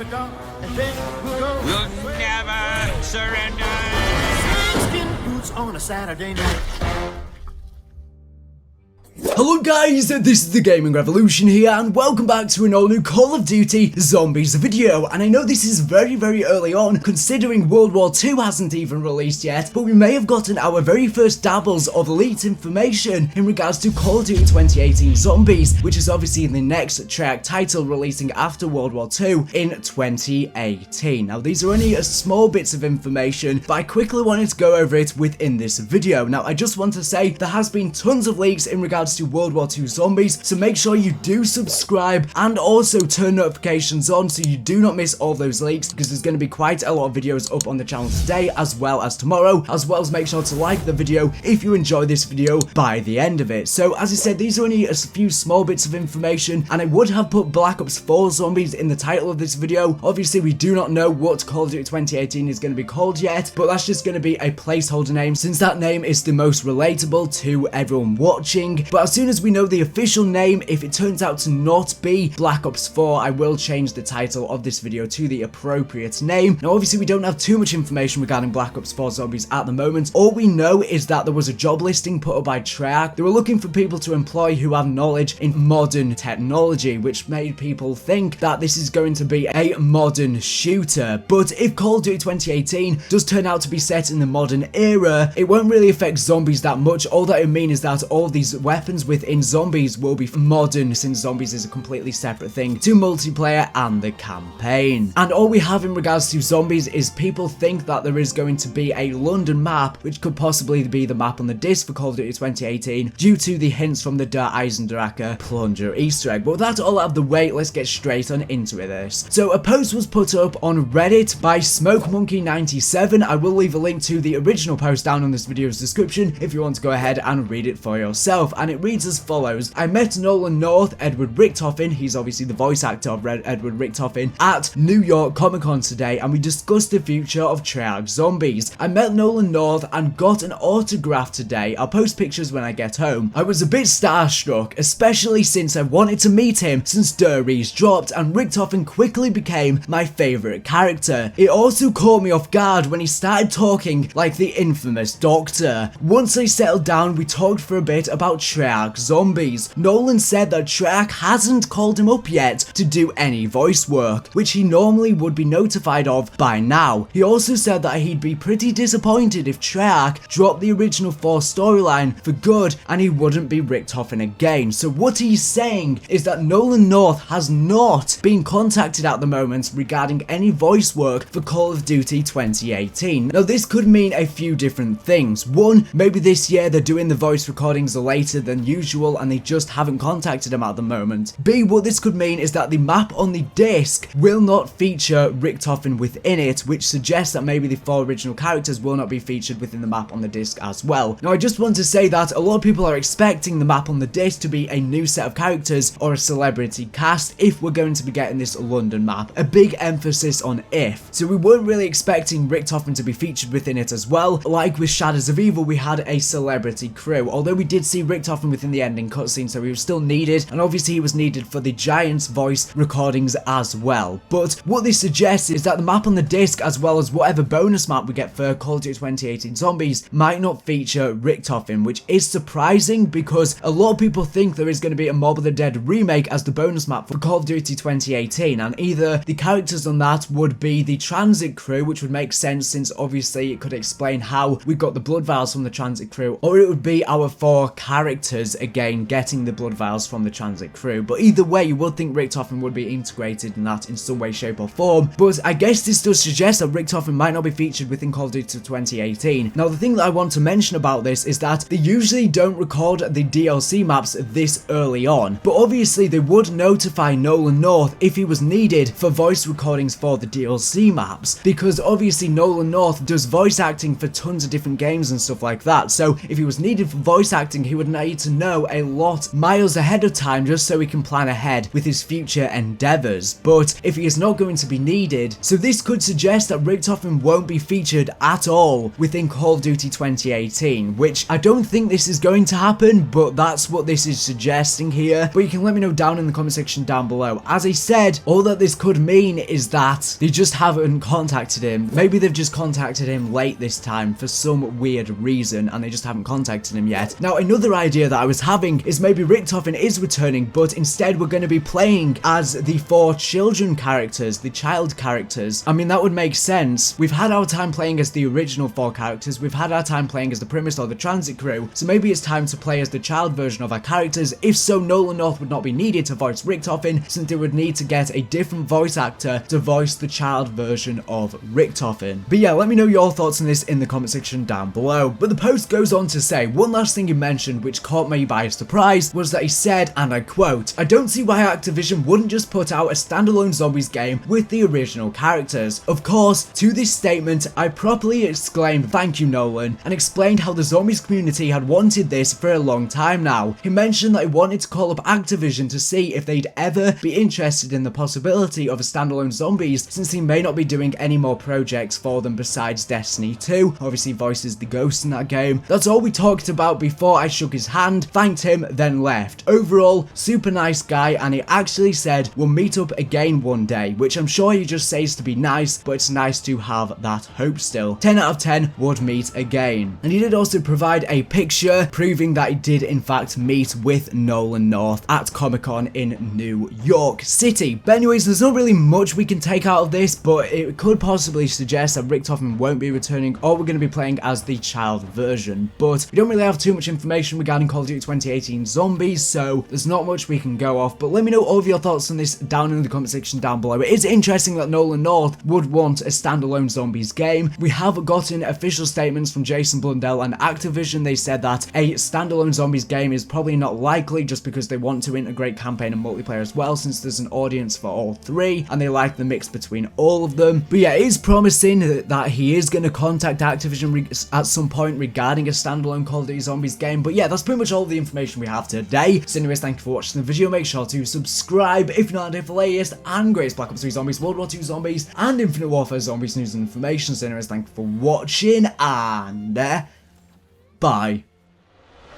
it up, and then we'll go. We'll never surrender. Skin boots on a Saturday night. Hello guys, this is the Gaming Revolution here and welcome back to an all new Call of Duty Zombies video. And I know this is very early on considering World War II hasn't even released yet, but we may have gotten our very first dabbles of leaked information in regards to Call of Duty 2018 Zombies, which is obviously the next Treyarch title releasing after World War II in 2018. Now these are only small bits of information, but I quickly wanted to go over it within this video. Now I just want to say there has been tons of leaks in regards to World War II Zombies, so make sure you do subscribe and also turn notifications on so you do not miss all those leaks, because there's going to be quite a lot of videos up on the channel today as well as tomorrow, as well as make sure to like the video if you enjoy this video by the end of it. So as I said, these are only a few small bits of information, and I would have put Black Ops 4 Zombies in the title of this video. Obviously we do not know what Call of Duty 2018 is going to be called yet, but that's just going to be a placeholder name since that name is the most relatable to everyone watching. But as soon as we know the official name, if it turns out to not be Black Ops 4, I will change the title of this video to the appropriate name. Now obviously we don't have too much information regarding Black Ops 4 Zombies at the moment. All we know is that there was a job listing put up by Treyarch. They were looking for people to employ who have knowledge in modern technology, which made people think that this is going to be a modern shooter. But if Call of Duty 2018 does turn out to be set in the modern era, it won't really affect zombies that much. All that it means is that all these weapons within Zombies will be modern, since Zombies is a completely separate thing to multiplayer and the campaign. And all we have in regards to Zombies is people think that there is going to be a London map, which could possibly be the map on the disc for Call of Duty 2018 due to the hints from the Der Eisendrache plunger Easter egg. But with that all out of the way, let's get straight on into this. So a post was put up on Reddit by SmokeMonkey97. I will leave a link to the original post down in this video's description if you want to go ahead and read it for yourself, and it reads as follows. I met Nolan North, Edward Richtofen, he's obviously the voice actor of Edward Richtofen, at New York Comic Con today, and we discussed the future of Treyarch Zombies. I met Nolan North and got an autograph today. I'll post pictures when I get home. I was a bit starstruck, especially since I wanted to meet him since Der Eisendrache dropped, and Richtofen quickly became my favourite character. It also caught me off guard when he started talking like the infamous Doctor. Once I settled down, we talked for a bit about Treyarch Zombies. Nolan said that Treyarch hasn't called him up yet to do any voice work, which he normally would be notified of by now. He also said that he'd be pretty disappointed if Treyarch dropped the original 4 storyline for good and he wouldn't be Richtofen again. So what he's saying is that Nolan North has not been contacted at the moment regarding any voice work for Call of Duty 2018. Now this could mean a few different things. One, maybe this year they're doing the voice recordings later than usual and they just haven't contacted him at the moment. B, what this could mean is that the map on the disc will not feature Richtofen within it, which suggests that maybe the 4 original characters will not be featured within the map on the disc as well. Now I just want to say that a lot of people are expecting the map on the disc to be a new set of characters or a celebrity cast if we're going to be getting this London map. A big emphasis on if. So we weren't really expecting Richtofen to be featured within it as well. Like with Shadows of Evil, we had a celebrity crew, although we did see Richtofen within the ending cutscene, so he was still needed, and obviously he was needed for the Giants voice recordings as well. But what this suggests is that the map on the disc, as well as whatever bonus map we get for Call of Duty 2018 Zombies, might not feature Richtofen, which is surprising because a lot of people think there is going to be a Mob of the Dead remake as the bonus map for Call of Duty 2018, and either the characters on that would be the transit crew, which would make sense since obviously it could explain how we got the blood vials from the transit crew, or it would be our 4 characters again getting the blood vials from the transit crew. But either way, you would think Richtofen would be integrated in that in some way, shape or form. But I guess this does suggest that Richtofen might not be featured within Call of Duty 2018. Now the thing that I want to mention about this is that they usually don't record the DLC maps this early on, but obviously they would notify Nolan North if he was needed for voice recordings for the DLC maps, because obviously Nolan North does voice acting for tons of different games and stuff like that. So if he was needed for voice acting, he would need to know know a lot miles ahead of time just so he can plan ahead with his future endeavors. But if he is not going to be needed, so this could suggest that Richtofen won't be featured at all within Call of Duty 2018, which I don't think this is going to happen, but that's what this is suggesting here. But you can let me know down in the comment section down below. As I said, all that this could mean is that they just haven't contacted him. Maybe they've just contacted him late this time for some weird reason and they just haven't contacted him yet. Now, another idea that I was having is maybe Richtofen is returning, but instead we're going to be playing as the 4 children characters, the child characters. I mean, that would make sense. We've had our time playing as the original 4 characters, we've had our time playing as the Primus or the Transit crew, so maybe it's time to play as the child version of our characters. If so, Nolan North would not be needed to voice Richtofen, since they would need to get a different voice actor to voice the child version of Richtofen. But yeah, let me know your thoughts on this in the comment section down below. But the post goes on to say, one last thing he mentioned which caught me by surprise was that he said, and I quote, "I don't see why Activision wouldn't just put out a standalone zombies game with the original characters." Of course, to this statement, I properly exclaimed, "Thank you, Nolan," and explained how the zombies community had wanted this for a long time now. He mentioned that he wanted to call up Activision to see if they'd ever be interested in the possibility of a standalone zombies, since he may not be doing any more projects for them besides Destiny 2. Obviously voices the ghost in that game. That's all we talked about before I shook his hand, thanked him, then left. Overall, super nice guy, and he actually said we'll meet up again one day, which I'm sure he just says to be nice, but it's nice to have that hope still. 10 out of 10 would meet again. And he did also provide a picture proving that he did in fact meet with Nolan North at Comic-Con in New York City. But anyways, there's not really much we can take out of this, but it could possibly suggest that Richtofen won't be returning, or we're going to be playing as the child version. But we don't really have too much information regarding Call of Duty 2018 Zombies, so there's not much we can go off. But let me know all of your thoughts on this down in the comment section down below. It is interesting that Nolan North would want a standalone Zombies game. We have gotten official statements from Jason Blundell and Activision. They said that a standalone Zombies game is probably not likely, just because they want to integrate campaign and multiplayer as well, since there's an audience for all 3 and they like the mix between all of them. But yeah, it is promising that he is going to contact Activision at some point regarding a standalone Call of Duty Zombies game. But yeah, that's pretty much all the information we have today. So anyways, thank you for watching the video. Make sure to subscribe if you're not here for the latest and greatest Black Ops 3 Zombies, World War II Zombies, and Infinite Warfare Zombies news and information. So anyways, thank you for watching, and bye.